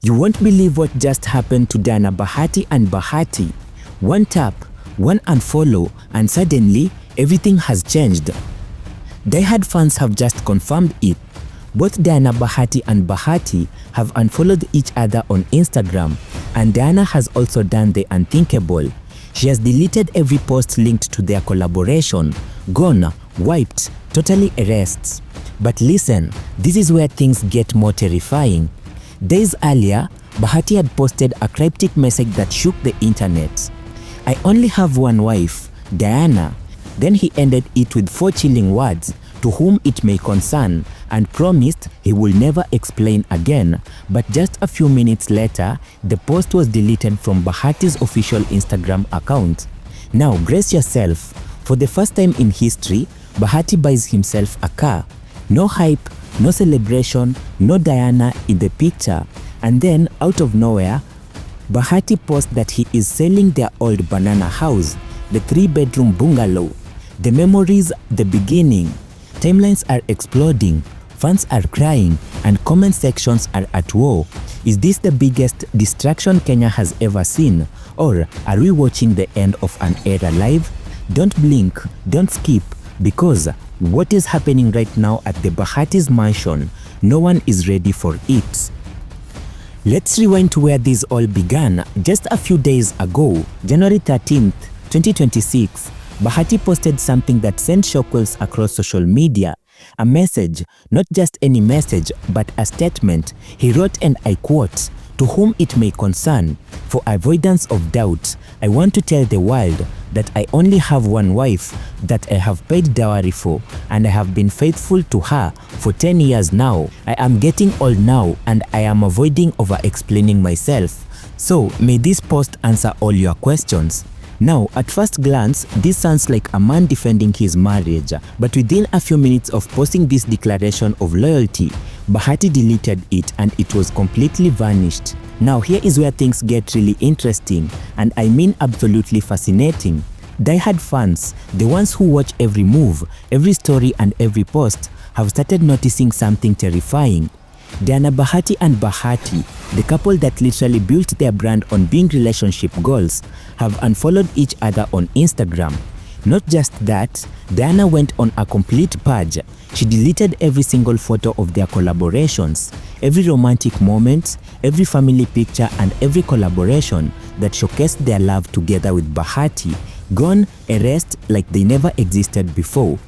You won't believe what just happened to Diana Bahati and Bahati. One tap, one unfollow, and suddenly everything has changed. Die-hard fans have just confirmed it. Both Diana Bahati and Bahati have unfollowed each other on Instagram, and Diana has also done the unthinkable. She has deleted every post linked to their collaboration. Gone, wiped, totally erased. But listen, this is where things get more terrifying. Days earlier, Bahati had posted a cryptic message that shook the internet. "I only have one wife, Diana." Then he ended it with 4 chilling words, "to whom it may concern," and promised he will never explain again. But just a few minutes later, the post was deleted from Bahati's official Instagram account. Now brace yourself. For the first time in history, Bahati buys himself a car. No hype, no celebration, no Diana in the picture. And then, out of nowhere, Bahati posts that he is selling their old banana house, the 3-bedroom bungalow. The memories, the beginning. Timelines are exploding, fans are crying, and comment sections are at war. Is this the biggest distraction Kenya has ever seen? Or are we watching the end of an era live? Don't blink, don't skip, because what is happening right now at the Bahati's mansion, no one is ready for it. Let's rewind to where this all began. Just a few days ago, January 13th, 2026, Bahati posted something that sent shockwaves across social media. A message, not just any message, but a statement. He wrote, and I quote, "To whom it may concern, for avoidance of doubt, I want to tell the world that I only have one wife that I have paid dowry for, and I have been faithful to her for 10 years now. I am getting old now, and I am avoiding over-explaining myself. So may this post answer all your questions." Now, at first glance, this sounds like a man defending his marriage, but within a few minutes of posting this declaration of loyalty, Bahati deleted it and it was completely vanished. Now here is where things get really interesting, and I mean absolutely fascinating. Die-hard fans, the ones who watch every move, every story and every post, have started noticing something terrifying. Diana Bahati and Bahati, the couple that literally built their brand on being relationship goals, have unfollowed each other on Instagram. Not just that, Diana went on a complete purge. She deleted every single photo of their collaborations, every romantic moment, every family picture and every collaboration that showcased their love together with Bahati. Gone, erased like they never existed before.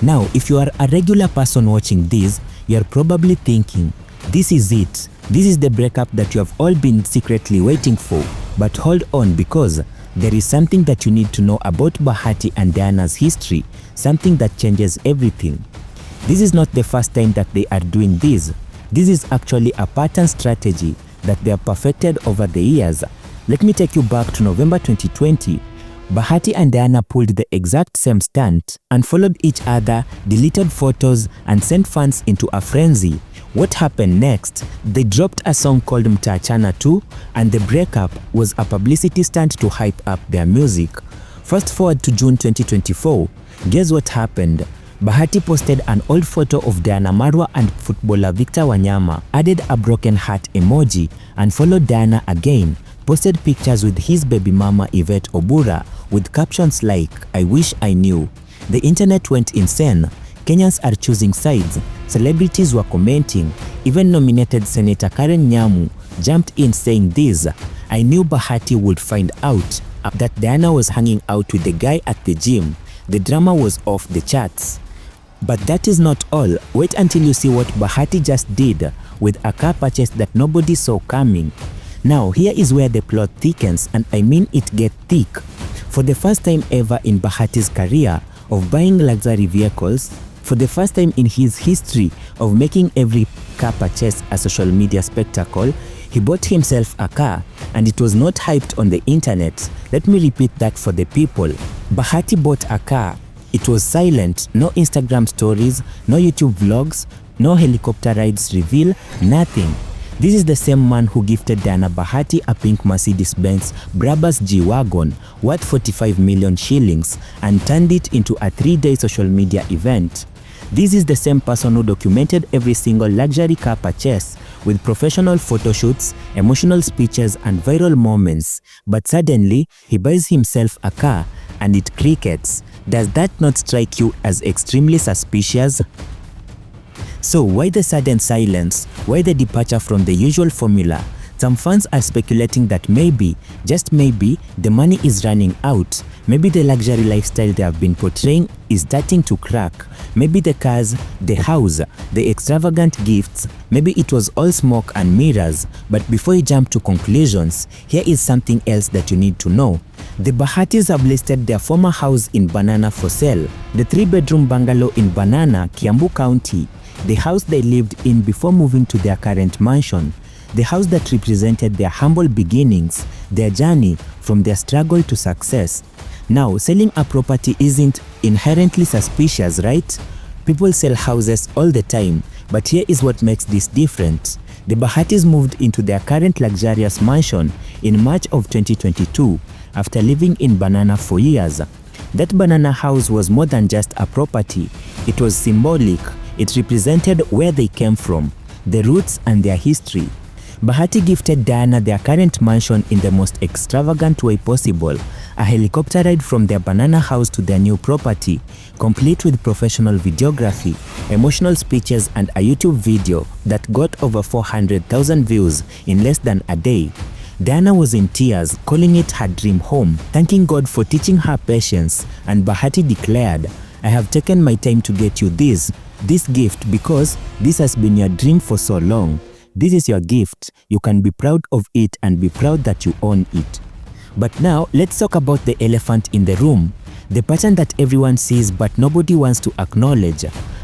Now, if you are a regular person watching this, you are probably thinking, this is it. This is the breakup that you have all been secretly waiting for. But hold on, because there is something that you need to know about Bahati and Diana's history, something that changes everything. This is not the first time that they are doing this. This is actually a pattern strategy that they have perfected over the years. Let me take you back to November 2020. Bahati and Diana pulled the exact same stunt, unfollowed each other, deleted photos, and sent fans into a frenzy. What happened next? They dropped a song called Mtaachana 2, and the breakup was a publicity stunt to hype up their music. Fast forward to June 2024. Guess what happened? Bahati posted an old photo of Diana Marua and footballer Victor Wanyama, added a broken heart emoji, and followed Diana again, posted pictures with his baby mama Yvette Obura with captions like, "I wish I knew." The internet went insane. Kenyans are choosing sides. Celebrities were commenting. Even nominated Senator Karen Nyamu jumped in saying this, "I knew Bahati would find out that Diana was hanging out with the guy at the gym. The drama was off the charts." But that is not all. Wait until you see what Bahati just did with a car purchase that nobody saw coming. Now here is where the plot thickens, and I mean it gets thick. For the first time ever in Bahati's career of buying luxury vehicles, for the first time in his history of making every car purchase a social media spectacle, he bought himself a car, and it was not hyped on the internet. Let me repeat that for the people. Bahati bought a car. It was silent, no Instagram stories, no YouTube vlogs, no helicopter rides reveal, nothing. This is the same man who gifted Diana Bahati a pink Mercedes-Benz Brabus G-Wagon worth 45 million shillings and turned it into a 3-day social media event. This is the same person who documented every single luxury car purchase with professional photo shoots, emotional speeches and viral moments. But suddenly, he buys himself a car and it crickets. Does that not strike you as extremely suspicious? So why the sudden silence? Why the departure from the usual formula? Some fans are speculating that maybe, just maybe, the money is running out. Maybe the luxury lifestyle they have been portraying is starting to crack. Maybe the cars, the house, the extravagant gifts, maybe it was all smoke and mirrors. But before you jump to conclusions, here is something else that you need to know. The Bahatis have listed their former house in Banana for sale. The 3-bedroom bungalow in Banana, Kiambu County. The house they lived in before moving to their current mansion. The house that represented their humble beginnings, their journey from their struggle to success. Now, selling a property isn't inherently suspicious, right? People sell houses all the time, but here is what makes this different. The Bahatis moved into their current luxurious mansion in March of 2022 after living in Banana for years. That Banana house was more than just a property. It was symbolic. It represented where they came from, the roots and their history. Bahati gifted Diana their current mansion in the most extravagant way possible, a helicopter ride from their Banana house to their new property, complete with professional videography, emotional speeches and a YouTube video that got over 400,000 views in less than a day. Diana was in tears, calling it her dream home, thanking God for teaching her patience, and Bahati declared, "I have taken my time to get you this gift because this has been your dream for so long. This is your gift. You can be proud of it and be proud that you own it." But now, let's talk about the elephant in the room. The pattern that everyone sees but nobody wants to acknowledge.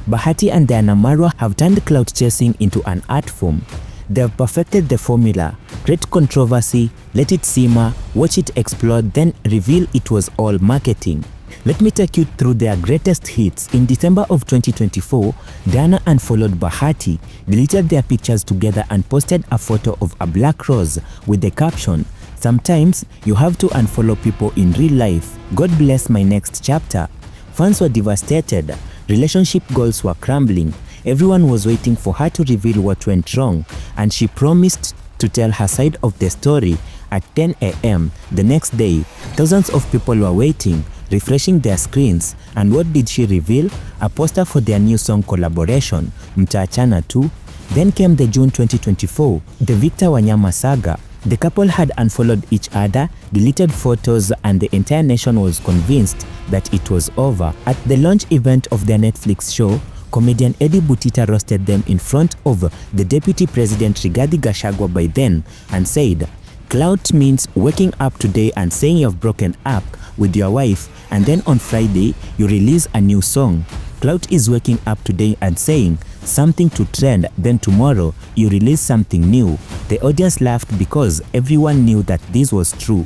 Bahati and Diana Marua have turned clout chasing into an art form. They have perfected the formula. Create controversy, let it simmer, watch it explode, then reveal it was all marketing. Let me take you through their greatest hits. In December of 2024, Diana unfollowed Bahati, deleted their pictures together and posted a photo of a black rose with the caption, "Sometimes you have to unfollow people in real life. God bless my next chapter." Fans were devastated. Relationship goals were crumbling. Everyone was waiting for her to reveal what went wrong, and she promised to tell her side of the story at 10 a.m. the next day. Thousands of people were waiting, refreshing their screens, and what did she reveal? A poster for their new song collaboration, Mtaachana Tu. Then came the June 2024, the Victor Wanyama saga. The couple had unfollowed each other, deleted photos, and the entire nation was convinced that it was over. At the launch event of their Netflix show, comedian Eddie Butita roasted them in front of the Deputy President Rigathi Gachagua by then and said, "Clout means waking up today and saying you've broken up with your wife, and then on Friday you release a new song. Clout is waking up today and saying something to trend, then tomorrow you release something new." The audience laughed because everyone knew that this was true.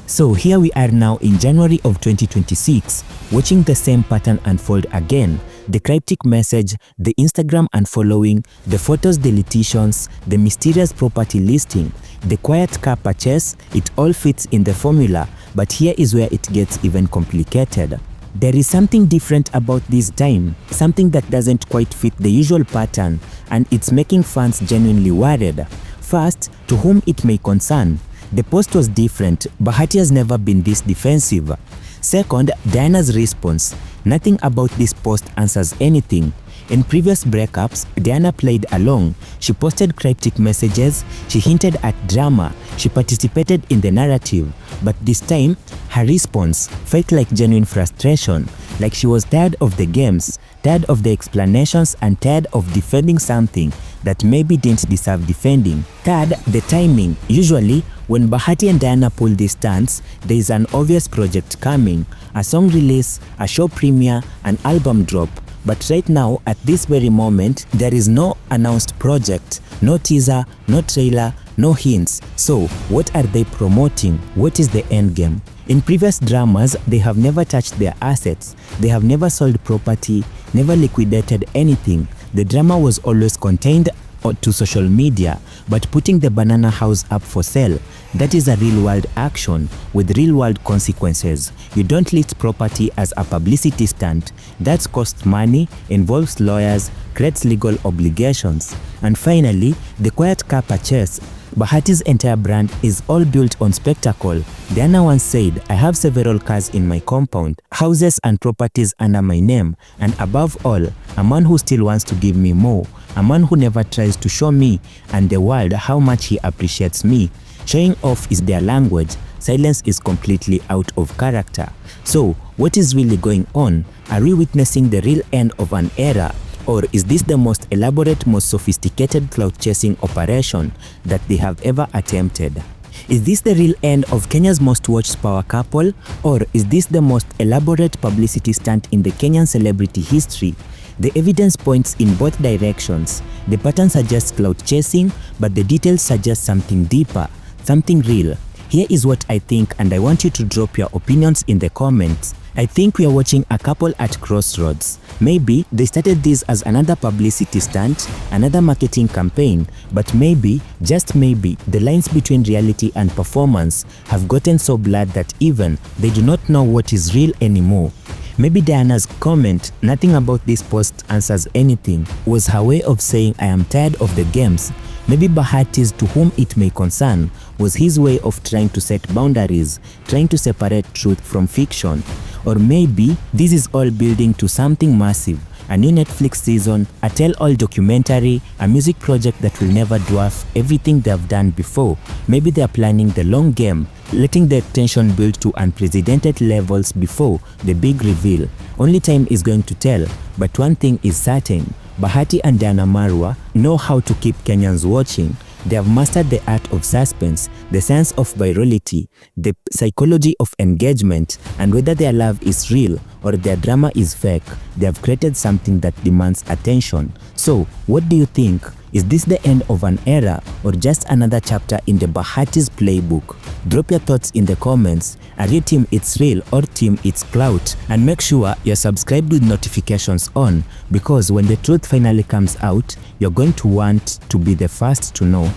So here we are now in January of 2026, watching the same pattern unfold again. The cryptic message, the Instagram unfollowing, the photos deletions, the mysterious property listing, the quiet car purchase, it all fits in the formula. But here is where it gets even complicated. There is something different about this time, something that doesn't quite fit the usual pattern, and it's making fans genuinely worried. First, to whom it may concern. The post was different. Bahati has never been this defensive. Second, Diana's response. Nothing about this post answers anything. In previous breakups, Diana played along. She posted cryptic messages, she hinted at drama, she participated in the narrative. But this time, her response felt like genuine frustration, like she was tired of the games, tired of the explanations, and tired of defending something that maybe didn't deserve defending. Third, the timing. Usually, when Bahati and Diana pull these stunts, there is an obvious project coming, a song release, a show premiere, an album drop. But right now, at this very moment, there is no announced project, no teaser, no trailer, no hints. So, what are they promoting? What is the end game? In previous dramas, they have never touched their assets. They have never sold property, never liquidated anything. The drama was always contained to social media, but putting the banana house up for sale, that is a real-world action with real-world consequences. You don't list property as a publicity stunt. That costs money, involves lawyers, creates legal obligations. And finally, the quiet car purchase. Bahati's entire brand is all built on spectacle. Diana once said, "I have several cars in my compound, houses and properties under my name, and above all, a man who still wants to give me more, a man who never tries to show me and the world how much he appreciates me." Showing off is their language. Silence is completely out of character. So, what is really going on? Are we witnessing the real end of an era? Or is this the most elaborate, most sophisticated clout-chasing operation that they have ever attempted? Is this the real end of Kenya's most watched power couple? Or is this the most elaborate publicity stunt in the Kenyan celebrity history? The evidence points in both directions. The pattern suggests clout-chasing, but the details suggest something deeper, something real. Here is what I think, and I want you to drop your opinions in the comments. I think we are watching a couple at crossroads. Maybe they started this as another publicity stunt, another marketing campaign, but maybe, just maybe, the lines between reality and performance have gotten so blurred that even they do not know what is real anymore. Maybe Diana's comment, "Nothing about this post answers anything," was her way of saying, "I am tired of the games." Maybe Bahati's, to whom it may concern, was his way of trying to set boundaries, trying to separate truth from fiction. Or maybe this is all building to something massive, a new Netflix season, a tell-all documentary, a music project that will never dwarf everything they have done before. Maybe they are planning the long game, letting the tension build to unprecedented levels before the big reveal. Only time is going to tell, but one thing is certain: Bahati and Diana Marua know how to keep Kenyans watching. They have mastered the art of suspense, the science of virality, the psychology of engagement, and whether their love is real or their drama is fake, they have created something that demands attention. So, what do you think? Is this the end of an era or just another chapter in the Bahati's playbook? Drop your thoughts in the comments. Are you team it's real or team it's clout? And make sure you're subscribed with notifications on, because when the truth finally comes out, you're going to want to be the first to know.